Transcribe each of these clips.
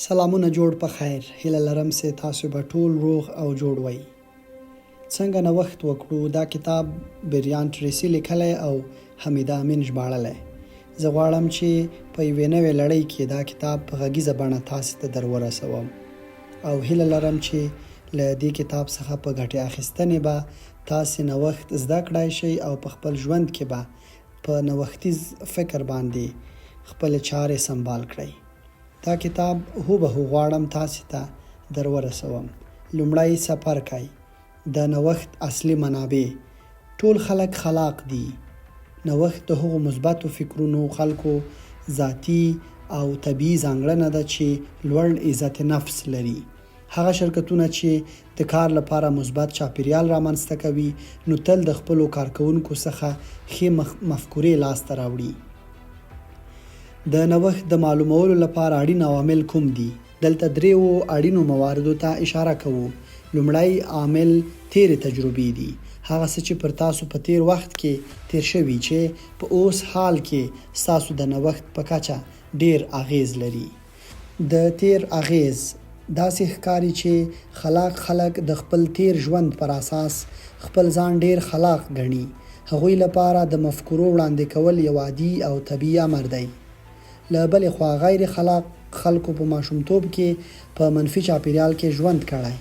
سلامونه جوړ په خیر. هیله لرم چې تاسو به ټول روغ او جوړ وئ. څنګه نوښت وکړو؟ دا کتاب بریان ټریسي لیکلی او حمیده امین ژباړلی. زه غواړم چې په یوې نوې لړۍ کې دا کتاب په غږیزه بڼه تاسو ته در ورسوم او هیله لرم چې له دې کتاب څخه په ګټې اخیستنې به تاسې نوښت زده کړای شئ او په خپل ژوند کې به په نوښتیز فکر باندې خپلې چارې سمبال کړئ. دا کتاب هوبهو غواړم تاسې ته در ورسوم. لومړی څپرکی: د نوښت اصلي منابع. ټول خلک خلاق دي. نوښت د هغو مثبتو فکرونو خلکو ذاتي او طبیعي ځانګړنه ده چې لوړ عزت نفس لري. هغه شرکتونه چې د کار لپاره مثبت چاپیریال رامنځته کوي نو تل د خپلو کارکوونکو څخه ښې مفکورې لاسته راوړي. د نوښت د معلومولو لپاره اړین عوامل کوم دي؟ دلته دریو اړینو مواردو ته اشاره کوو. لومړی عامل تیرې تجربې دي. هغه څه چې پر تاسو په تیر وخت کې تیر شوي چې په اوس حال کې ستاسو د نوښت په کچه ډیر اغیز لري. د تیر اغیز داسې ښکاري چې خلاق خلک د خپل تیر ژوند پر اساس خپل ځان ډیر خلاق ګڼي. هغوی لپاره د مفکورو وړاندې کول یو عادي او طبیعي امر دی. له بلې خوا غیر خلاق خلکو په ماشومتوب کې په منفي چاپیریال کې ژوند کړی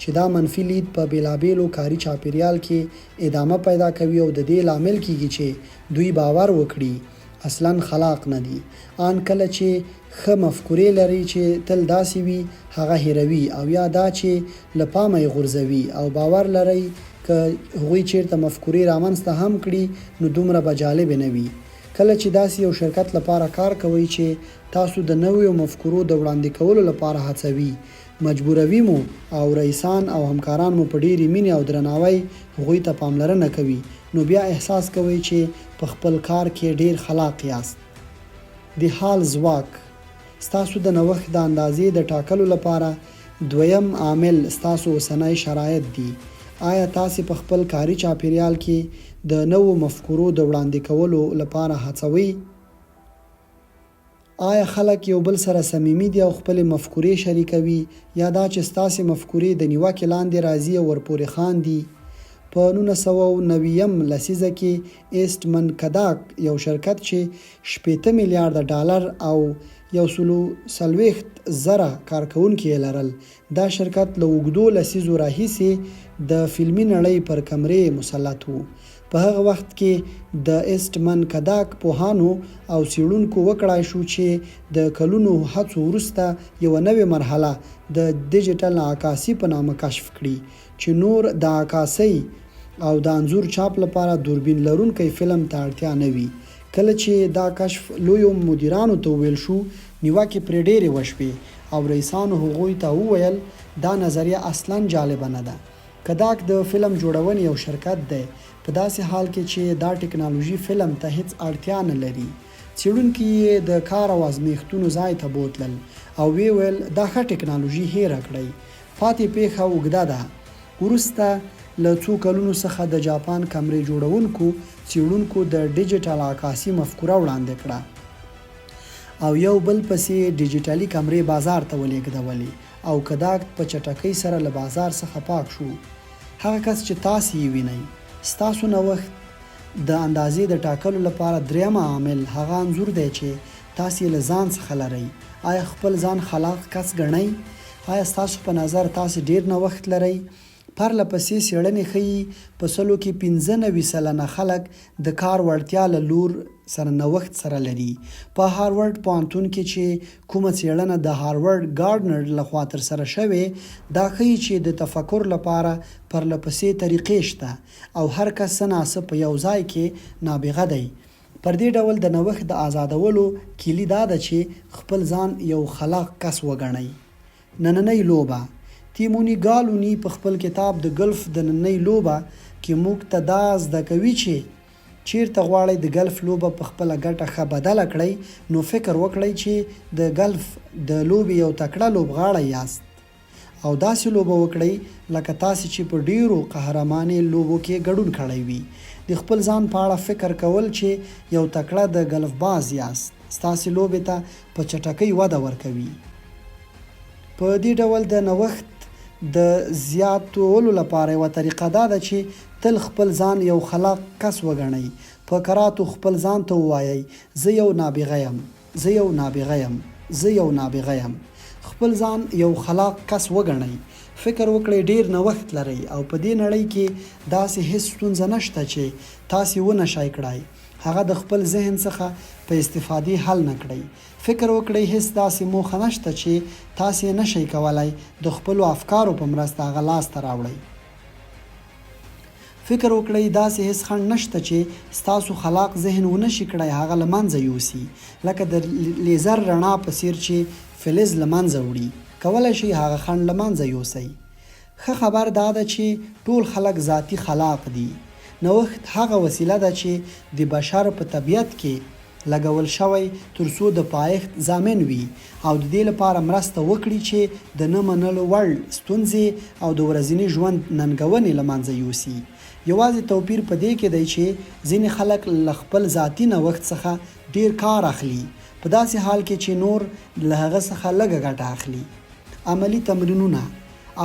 چې دا منفي لید په بیلابیلو کاري چاپیریال کې ادامه پیدا کوي او د دې لامل کیږي چې دوی باور وکړي اصلاً خلاق نه دي. آن کله چې ښه مفکورې لري چې تل داسې وي هغه هیروي او یا دا چې له پامه یې غورځوي او باور لري که هغوی چیرته مفکورې رامنځته هم کړي نو دومره به جالبې نه وي. کله چې داسې یو شرکت لپاره کار کوئ چې تاسو د نویو مفکورو د وړاندې کولو لپاره هڅوي، مجبوروي مو او رئیسان او همکاران مو په ډېرې مینې او درناوي هغوی ته پاملرنه کوي نو بیا احساس کوئ چې په خپل کار کې ډېر خلاق یاست. د حال ځواک. ستاسو د نوښت د اندازې د ټاکلو لپاره دویم عامل ستاسو اوسنی شرایط دي. آیا تاسې په خپل کاري چاپیریال کې د نوو مفکورو د وړاندې کولو لپاره هڅوئ؟ آیا خلک یو بل سره صمیمي دي او خپلې مفکورې شریکوي یا دا چې ستاسې مفکورې د نیوکې لاندې راځي او ورپورې خاندي؟ په 1990 لسیزه کې ایسټمن کداک یو شرکت چې 80 میلیارډ ډالر او 140,000 کارکوونکي یې لرل، دا شرکت له اوږدو لسیزو راهیسې د فلمي نړۍ پر کمرې مسلط و. په هغه وخت کې د ایسټمن کداک پوهانو او څېړونکو وکړای شو چې د کلونو هڅو وروسته یوه نوې مرحله د ډیجیټل عکاسي په نامه کشف کړي چې نور د عکاسۍ او د انځور چاپ لپاره دوربین لرونکی فلم ته اړتیا نه وي. کله چې دا کشف لویو مدیرانو ته وویل شو نیوکې پرې ډېرې وشوې او رئیسانو هغوی ته وویل دا نظریه اصلاً جالبه نه ده. کداک د فلم جوړونې یو شرکت دی په داسې حال کې چې دا ټکنالوژي فلم ته هیڅ اړتیا نه لري. څېړونکي یې د کار او ازمېښتونو ځای ته بوتلل او ویې ویل دا ښه ټکنالوژي هیره کړئ. پاتې پیښه اوږده ده. وروسته له څو کلونو څخه د جاپان کمرې جوړونکو څېړونکو د ډیجیټل عکاسي مفکوره وړاندې کړه او یو بل پسې ډیجیټلي کمرې بازار ته ولېږدولې او کداک په چټکۍ سره له بازار څخه پاک شو. هغه کس چې تاسې یې وینئ. ستاسو نوښت د اندازې د ټاکلو لپاره دریم عامل هغه انځور دی چې تاسې له ځان څخه لرئ. آیا خپل ځان خلاق کس ګڼئ؟ آیا ستاسو په نظر تاسې ډیر نوښت لرئ؟ پرله پسې څېړنې ښیي په 95% خلک د کار وړتیا له لور سره نوښت سره لري. په هارورډ پوهنتون کې چې کومه څېړنه د هارورډ ګارډنر لخوا ترسره شوې دا ښیي چې د تفکر لپاره پرله پسې طریقې شته او هر کس څه ناڅه په یو ځای کې نابغه دی. پر دې ډول د نوښت د آزادولو کلي دا ده چې خپل ځان یو خلاق کس وګڼئ. نننۍ لوبه. تیمونی ګالونی په خپل کتاب د ګلف د نننۍ لوبه کې موږ ته دا زده کوي چې چیرته غواړئ د ګلف لوبه په خپله ګټه ښه بدله کړئ نو فکر وکړئ چې د ګلف د لوبې یو تکړه لوبغاړی یاست او داسې لوبه وکړئ لکه تاسې چې په ډیرو قهرمانې لوبو کې ګډون کړی وي. د خپل ځان په اړه فکر کول چې یو تکړه د ګلف باز یاست ستاسې لوبې ته په چټکۍ وده ورکوي. په دې ډول د نوښت د زیاتولو لپاره یوه طریقه دا ده چې تل خپل ځان یو خلاق کس وګڼئ. په کراتو خپل ځان ته ووایئ زه یو نابغه یم، زه یو نابغه یم، زه یو نابغه یم. خپل ځان یو خلاق کس وګڼئ. فکر وکړئ ډیر نوښت لرئ او په دې نړۍ کې داسې هیڅ ستونزه نشته چې تاسې ونه شئ کړای. هغه د خپل ذهن څخه په استفادې حل نه کړئ. فکر وکړئ هیڅ داسې موخه نشته چې تاسې نشئ کولای د خپلو افکارو په مرسته هغه لاسته راوړئ. فکر وکړئ داسې هیڅ خنډ نشته چې ستاسو خلاق ذهن ونه شي کړای هغه له منځه یوسي، لکه د لیزر رڼا په څیر چې فلز له منځه وړي. کولی شئ هغه خنډ له منځه یوسئ. ښه خبر دا ده چې ټول خلک ذاتي خلاق دي. نوښت هغه وسیله ده چې د بشر په طبیعت کې لګول شوی تر څو د پایښت ضامن وي او د دې لپاره مرسته وکړي چې د نه منلو وړ ستونزې او د ورځني ژوند ننګونې له منځه یوسي. یوازې توپیر په دې کې دی چې ځینې خلک له خپل ذاتي نوښت څخه ډیر کار اخلي په داسې حال کې چې نور له هغه څخه لږه ګټه اخلي. عملی تمرینونه: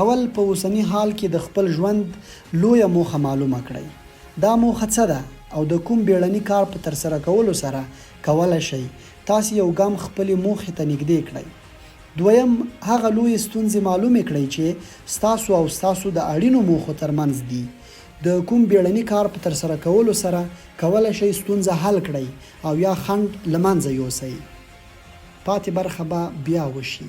اول په اوسني حال کې د خپل ژوند لویه موخه معلومه کړئ. دا موخه څه ده او د کوم بیړني کار په ترسره کولو سره کولی شئ تاسې یو ګام خپلې موخې ته نږدې کړئ. دویم، هغه لویې ستونزې معلومې کړئ چې ستاسو او ستاسو د اړینو موخو ترمنځ دي. د کوم بیړني کار په ترسره کولو سره کولی شئ ستونزه حل کړئ او یا خنډ له منځه یوسئ. پاتې برخه به بیا وشي.